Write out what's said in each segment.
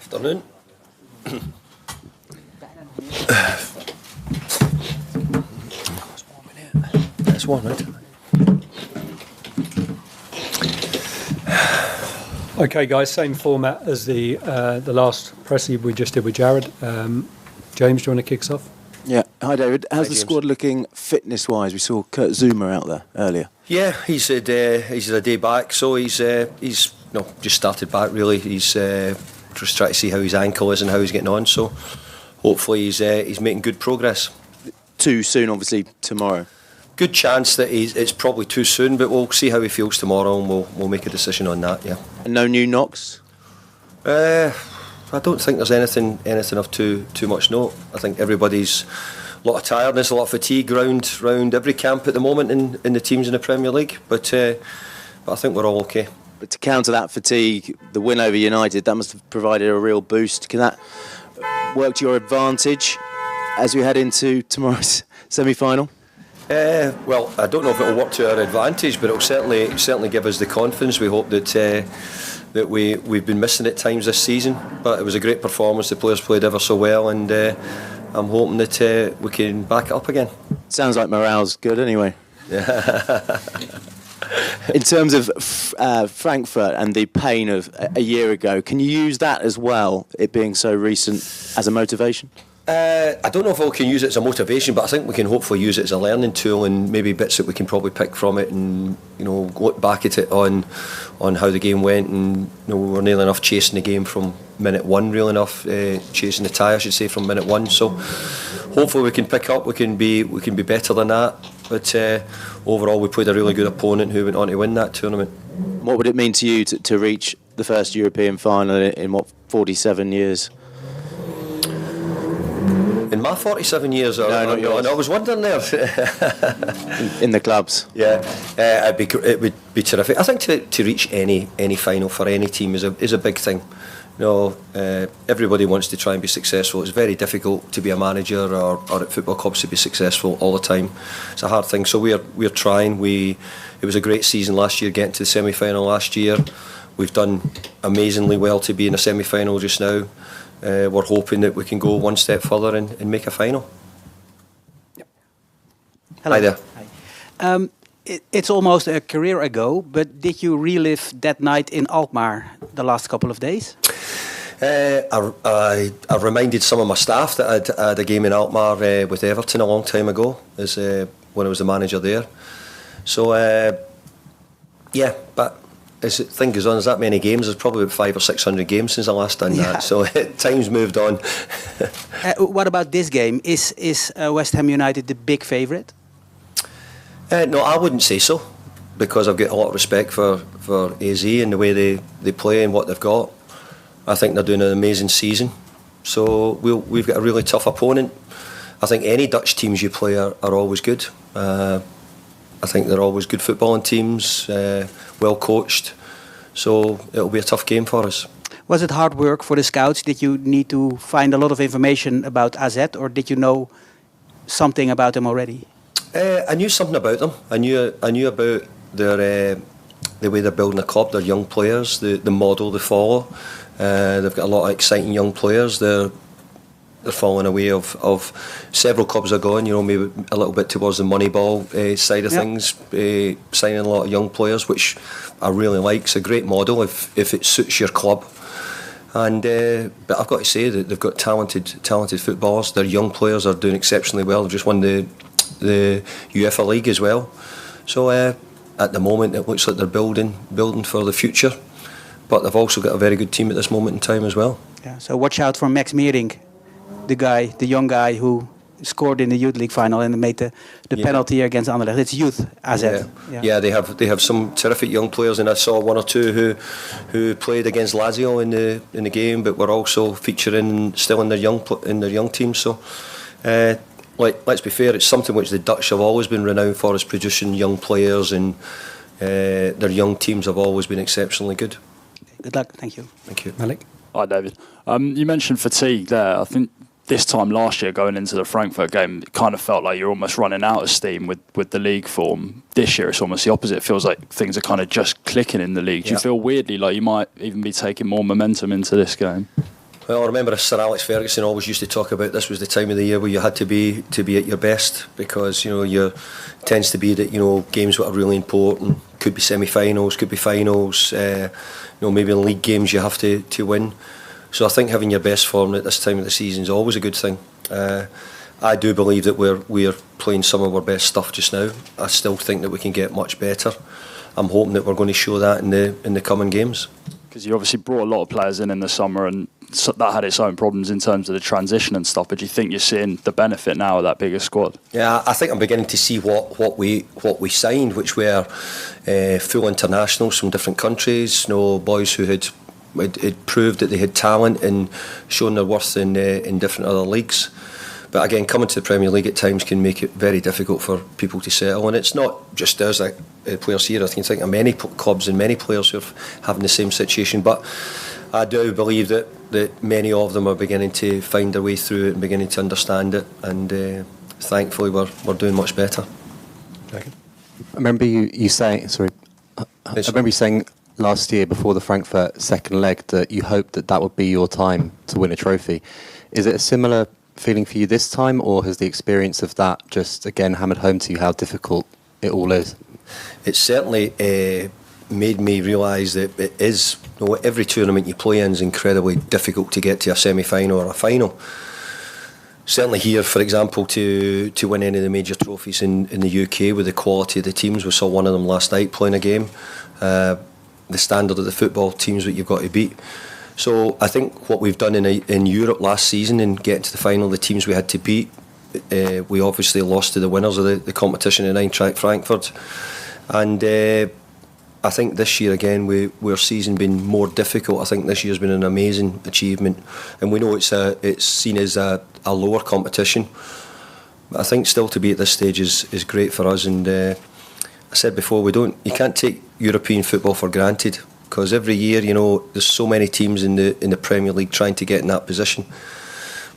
Afternoon. It's warm, isn't it? Okay, guys, same format as the last press we just did with Jared. James, do you want to kick us off? Yeah. Hi, David. How's the James. squad looking fitness-wise? We saw Kurt Zuma out there earlier. Yeah, he's a day back, so he's just started back really. He's just trying to see how his ankle is and how he's getting on. So hopefully he's making good progress. Too soon, obviously, tomorrow. Good chance that it's probably too soon, but we'll see how he feels tomorrow, and we'll make a decision on that. Yeah. And no new knocks? I don't think there's anything of too much note. I think everybody's a lot of tiredness, a lot of fatigue round every camp at the moment in the teams in the Premier League. But I think we're all okay. But to counter that fatigue, the win over United, that must have provided a real boost. Can that work to your advantage as we head into tomorrow's semi-final? Well, I don't know if it'll work to our advantage, but it'll certainly give us the confidence. We hope that we've been missing at times this season. But it was a great performance. The players played ever so well, and I'm hoping that we can back it up again. Sounds like morale's good anyway. In terms of Frankfurt and the pain of a year ago, can you use that as well, it being so recent, as a motivation? I don't know if we can use it as a motivation, but I think we can hopefully use it as a learning tool, and maybe bits that we can probably pick from it, and look back at it on how the game went, and we were nearly enough chasing the game from minute one, real enough chasing the tie, I should say, from minute one. So hopefully we can pick up, we can be better than that. But overall, we played a really good opponent who went on to win that tournament. What would it mean to you to reach the first European final in 47 years? In my 47 years, no, not yours. I was wondering there. in the clubs. Yeah, it would be terrific. I think to reach any final for any team is a big thing. Everybody wants to try and be successful. It's very difficult to be a manager or at football clubs to be successful all the time. It's a hard thing. So we're trying. It was a great season last year, getting to the semi-final last year. We've done amazingly well to be in a semi-final just now. We're hoping that we can go one step further and make a final. Yep. Hello. Hi there. Hi. It's almost a career ago, but did you relive that night in Alkmaar the last couple of days? I reminded some of my staff that I had a game in Alkmaar with Everton a long time ago, when I was the manager there. So, yeah, but as the thing goes on, there's that many games. There's probably about 500 or 600 games since I last done that. So time's moved on. What about this game? Is West Ham United the big favourite? No, I wouldn't say so, because I've got a lot of respect for AZ and the way they play and what they've got. I think they're doing an amazing season. So we've got a really tough opponent. I think any Dutch teams you play are always good. I think they're always good footballing teams, well coached. So it'll be a tough game for us. Was it hard work for the scouts? Did you need to find a lot of information about AZ, or did you know something about them already? I knew something about them. I knew about their the way they're building a club, their young players, the model they follow. They've got a lot of exciting young players. They're following a way of several clubs are going, maybe a little bit towards the Moneyball side of things, signing a lot of young players, which I really like. It's a great model if it suits your club. And but I've got to say that they've got talented footballers. Their young players are doing exceptionally well. They've just won the UEFA League as well. So at the moment it looks like they're building for the future. But they've also got a very good team at this moment in time as well. Yeah. So watch out for Max Meering, the young guy who scored in the Youth League final and made the penalty against Anderlecht. It's youth AZ. Yeah, they have some terrific young players, and I saw one or two who played against Lazio in the game, but were also featuring still in their young team. So, let's be fair, it's something which the Dutch have always been renowned for, is producing young players, and their young teams have always been exceptionally good. Good luck. Thank you. Thank you. Malik. Hi, David. You mentioned fatigue there. I think this time last year, going into the Frankfurt game, it kind of felt like you're almost running out of steam with the league form. This year, it's almost the opposite. It feels like things are kind of just clicking in the league. Do you feel weirdly like you might even be taking more momentum into this game? Well, I remember Sir Alex Ferguson always used to talk about this was the time of the year where you had to be at your best, because it tends to be that games that are really important could be semi-finals, could be finals, maybe in league games you have to win. So I think having your best form at this time of the season is always a good thing. I do believe that we're playing some of our best stuff just now. I still think that we can get much better. I'm hoping that we're going to show that in the coming games. Because you obviously brought a lot of players in the summer, and so that had its own problems in terms of the transition and stuff. But do you think you're seeing the benefit now of that bigger squad? Yeah, I think I'm beginning to see what we signed, which were full internationals from different countries. Boys who had proved that they had talent and shown their worth in different other leagues. But again, coming to the Premier League at times can make it very difficult for people to settle. And it's not just us, players here. I can think of many clubs and many players who are having the same situation. But I do believe that many of them are beginning to find their way through it and beginning to understand it. And thankfully, we're doing much better. I remember you saying. Sorry, I remember you saying last year before the Frankfurt second leg that you hoped that would be your time to win a trophy. Is it a similar feeling for you this time, or has the experience of that just again hammered home to you how difficult it all is? It's certainly made me realise that it is. Every tournament you play in is incredibly difficult to get to a semi-final or a final. Certainly here, for example, to win any of the major trophies in the UK with the quality of the teams, we saw one of them last night playing a game. The standard of the football teams that you've got to beat. So I think what we've done in Europe last season in getting to the final, the teams we had to beat, we obviously lost to the winners of the competition in Eintracht Frankfurt. And I think this year again, our season been more difficult. I think this year's been an amazing achievement, and we know it's seen as a lower competition. But I think still to be at this stage is great for us. And I said before, you can't take European football for granted. Because every year, there's so many teams in the Premier League trying to get in that position.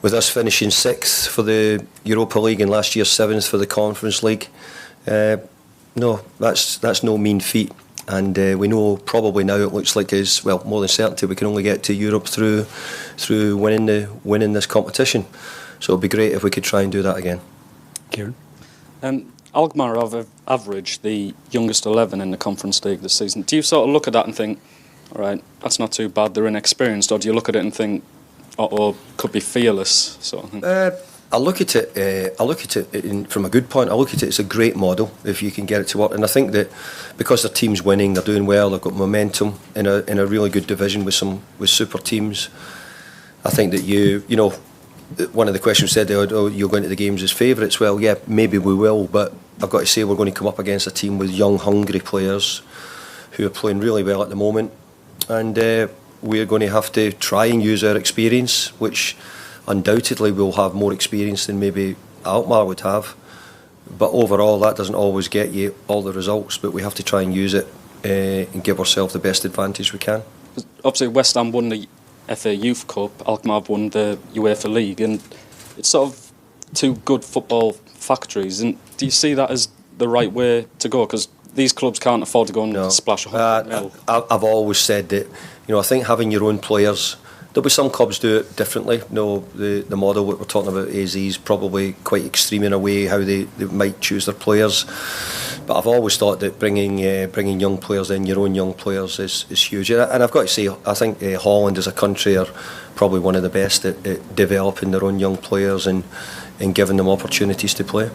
With us finishing 6th for the Europa League and last year 7th for the Conference League, no, that's no mean feat. And we know probably now it looks like is more than certainty we can only get to Europe through winning this competition. So it'd be great if we could try and do that again. Kieran? Alkmaar have averaged the youngest 11 in the Conference League this season. Do you sort of look at that and think, all right, that's not too bad, they're inexperienced, or do you look at it and think, or could be fearless sort of thing? I look at it from a good point. I look at it as a great model if you can get it to work. And I think that because their team's winning, they're doing well, they've got momentum in a really good division with super teams. I think that one of the questions said, you're going to the games as favourites. Well, yeah, maybe we will, but I've got to say we're going to come up against a team with young, hungry players who are playing really well at the moment. And we're going to have to try and use our experience, which undoubtedly we'll have more experience than maybe Alkmaar would have. But overall, that doesn't always get you all the results, but we have to try and use it and give ourselves the best advantage we can. Obviously, West Ham won the FA Youth Cup, Alkmaar won the UEFA League, and it's sort of two good football factories. And do you see that as the right way to go? Because these clubs can't afford to go and splash 100 mil. I've always said that, I think having your own players, there'll be some clubs do it differently. The model that we're talking about, AZ, is probably quite extreme in a way how they might choose their players. But I've always thought that bringing young players in, your own young players, is huge. And I've got to say, I think Holland as a country are probably one of the best at developing their own young players and giving them opportunities to play.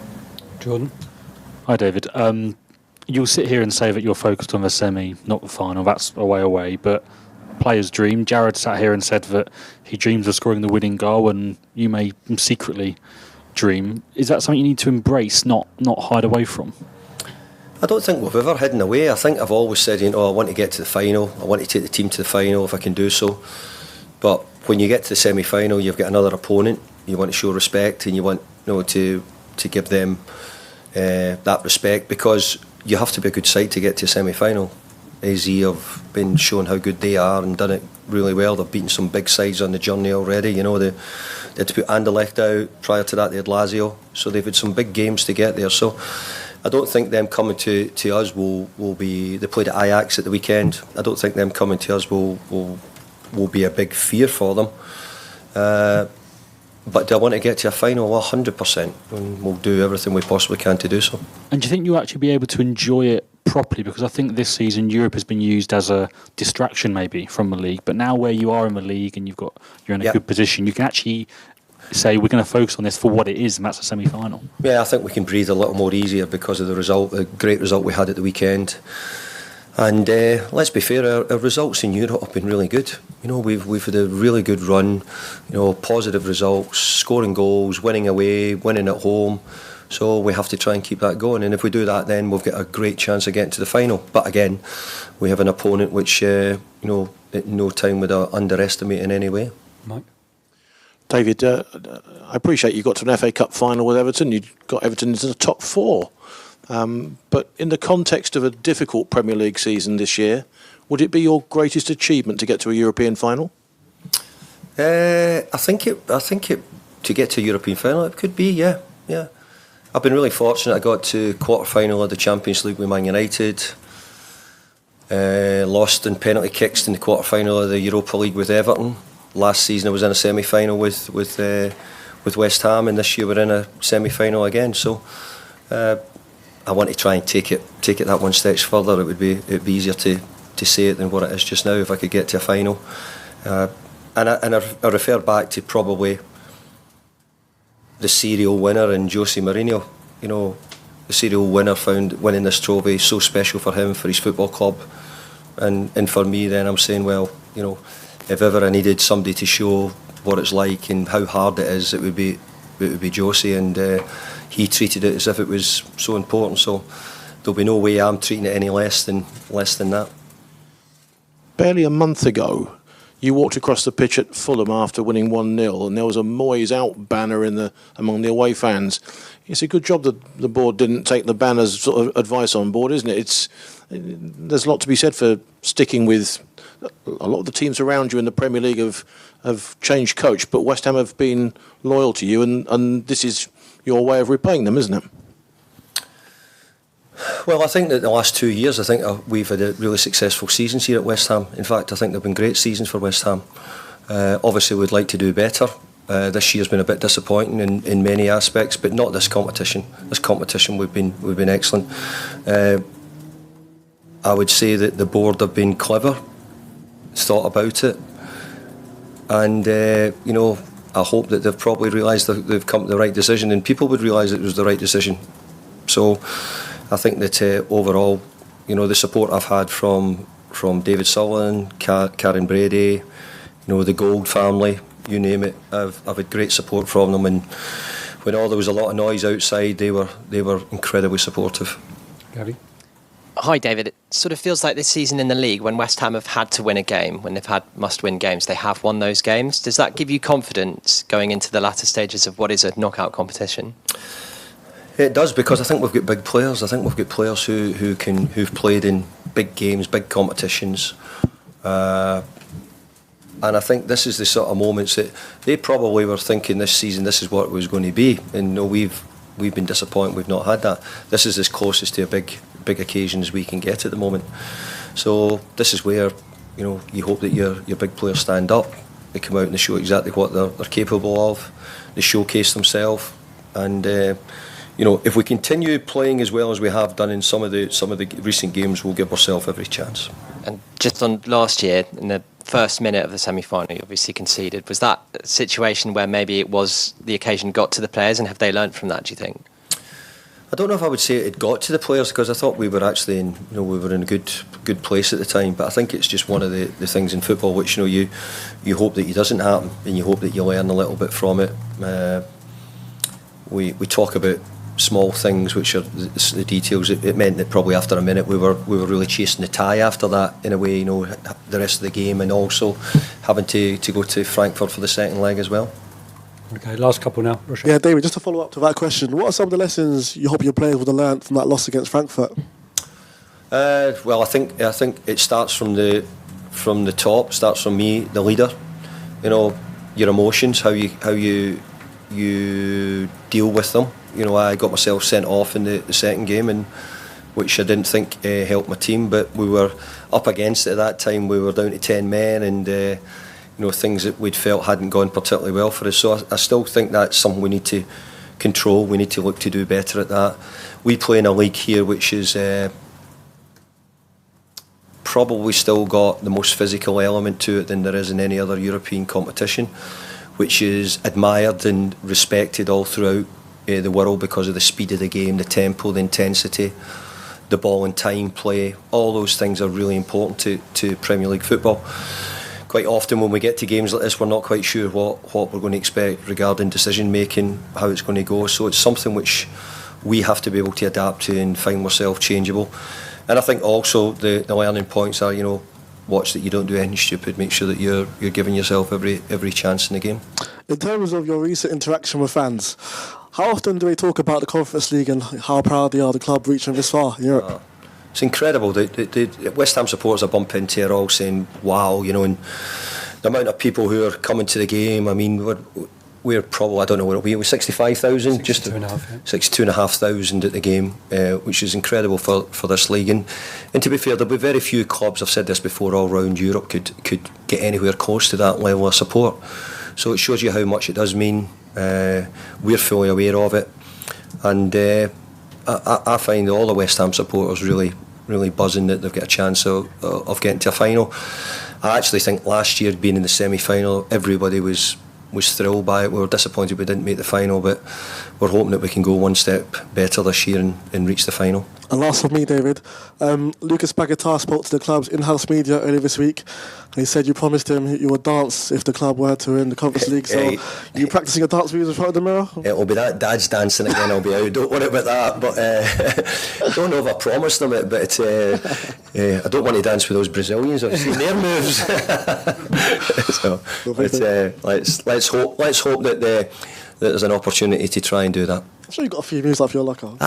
Jordan? Hi, David. You'll sit here and say that you're focused on the semi, not the final. That's a way away. But players dream. Jared sat here and said that he dreams of scoring the winning goal, and you may secretly dream. Is that something you need to embrace, not hide away from? I don't think we've ever hidden away. I think I've always said, I want to get to the final. I want to take the team to the final if I can do so. But when you get to the semi-final, you've got another opponent. You want to show respect, and you want to give them that respect, because you have to be a good side to get to a semi-final. AZ have been shown how good they are and done it really well. They've beaten some big sides on the journey already. They had to put Anderlecht out. Prior to that, they had Lazio. So they've had some big games to get there. So I don't think them coming to us will be. They played at Ajax at the weekend. I don't think them coming to us will be a big fear for them. But do I want to get to a final? 100%, and we'll do everything we possibly can to do so. And do you think you'll actually be able to enjoy it properly? Because I think this season Europe has been used as a distraction maybe from the league, but now where you are in the league and you're in a good position, you can actually say we're going to focus on this for what it is, and that's a semi-final. Yeah, I think we can breathe a little more easier because of the great result we had at the weekend. And let's be fair, our results in Europe have been really good. You know, we've had a really good run. You know, positive results, scoring goals, winning away, winning at home. So we have to try and keep that going. And if we do that, then we've got a great chance of getting to the final. But again, we have an opponent which, at no time would I underestimate in any way. Mike? David, I appreciate you got to an FA Cup final with Everton. You got Everton into the top 4. But in the context of a difficult Premier League season this year, would it be your greatest achievement to get to a European final? I think it to get to a European final, it could be, yeah. I've been really fortunate. I got to quarter-final of the Champions League with Man United. Lost in penalty kicks in the quarter-final of the Europa League with Everton. Last season I was in a semi-final with West Ham, and this year we're in a semi-final again. So I want to try and take it that one step further. It'd be easier to say it than what it is just now if I could get to a final. And I refer back to probably the serial winner in Jose Mourinho. You know, the serial winner found winning this trophy so special for him, for his football club, and for me. Then I'm saying, well, you know, if ever I needed somebody to show what it's like and how hard it is, it would be Jose, and he treated it as if it was so important. So there'll be no way I'm treating it any less than that. Barely a month ago, you walked across the pitch at Fulham after winning 1-0, and there was a Moyes out banner among the away fans. It's a good job that the board didn't take the banner's sort of advice on board, isn't it? There's a lot to be said for sticking with. A lot of the teams around you in the Premier League have changed coach, but West Ham have been loyal to you, and this is your way of repaying them, isn't it? Well, I think that the last 2 years, we've had a really successful seasons here at West Ham. In fact, I think they've been great seasons for West Ham. Obviously, we'd like to do better. This year's been a bit disappointing in many aspects, but not this competition. This competition, we've been excellent. I would say that the board have been clever, thought about it, and I hope that they've probably realised that they've come to the right decision, and people would realise it was the right decision. So I think that overall, the support I've had from David Sullivan, Karen Brady, the Gold family, you name it, I've had great support from them, and when there was a lot of noise outside, they were incredibly supportive. Gary? Hi David, it sort of feels like this season in the league, when West Ham have had to win a game, when they've had must-win games, they have won those games. Does that give you confidence going into the latter stages of what is a knockout competition? It does, because I think we've got big players. I think we've got players who've played in big games, big competitions, and I think this is the sort of moments that they probably were thinking this season this is what it was going to be, and we've been disappointed we've not had that. This is as closest to a big occasion as we can get at the moment. So this is where you hope that your big players stand up, they come out and they show exactly what they're capable of, they showcase themselves, and if we continue playing as well as we have done in some of the recent games, we'll give ourselves every chance. And just on last year, in the first minute of the semi-final, you obviously conceded. Was that a situation where maybe it was the occasion got to the players, and have they learnt from that, do you think? I don't know if I would say it got to the players, because I thought we were actually in a good place at the time. But I think it's just one of the things in football which you hope that it doesn't happen, and you hope that you learn a little bit from it. We talk about small things which are the details. It meant that probably after a minute we were really chasing the tie after that, in a way, the rest of the game, and also having to go to Frankfurt for the second leg as well. Okay, last couple now. Russia. Yeah, David, just to follow up to that question, what are some of the lessons you hope your players would have learned from that loss against Frankfurt? Well, I think it starts from the top. Starts from me, the leader. Your emotions, how you deal with them. I got myself sent off in the second game, and which I didn't think helped my team. But we were up against it at that time. We were down to 10 men, and things that we'd felt hadn't gone particularly well for us. So I still think that's something we need to control. We need to look to do better at that. We play in a league here which is probably still got the most physical element to it than there is in any other European competition, which is admired and respected all throughout the world because of the speed of the game, the tempo, the intensity, the ball and time play. All those things are really important to Premier League football. Quite often when we get to games like this, we're not quite sure what we're going to expect regarding decision making, how it's going to go. So it's something which we have to be able to adapt to and find ourselves changeable. And I think also the learning points are, watch that you don't do anything stupid. Make sure that you're giving yourself every chance in the game. In terms of your recent interaction with fans, how often do they talk about the Conference League and how proud they are of the club reaching this far in Europe? It's incredible. The West Ham supporters are bumping into it all saying, wow, and the amount of people who are coming to the game. I mean, we're probably, I don't know what it'll be, it was 65,000, just 62,500 at the game, which is incredible for this league. And to be fair, there'll be very few clubs, I've said this before, all around Europe could get anywhere close to that level of support. So it shows you how much it does mean. We're fully aware of it, and I find all the West Ham supporters really, really buzzing that they've got a chance of getting to a final. I actually think last year, being in the semi-final, everybody was thrilled by it. We were disappointed we didn't make the final, but we're hoping that we can go one step better this year and reach the final. And last for me, David, Lucas Paquetá spoke to the club's in-house media earlier this week, and he said you promised him you would dance if the club were to win the Conference League. So you practicing a dance moves in front of the mirror? It'll be that dad's dancing again. I'll be out. Don't worry about that. But I don't know if I promised them it, but I don't want to dance with those Brazilians. I've seen their moves. So let's hope that there's an opportunity to try and do that. I'm sure you've got a few moves up your locker.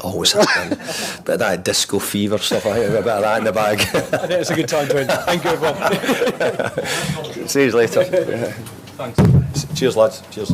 Always have done. Bit of that disco fever stuff. I think a bit of that in the bag. I think it's a good time to end. Thank you, everyone. See you later. Thanks. Cheers, lads. Cheers.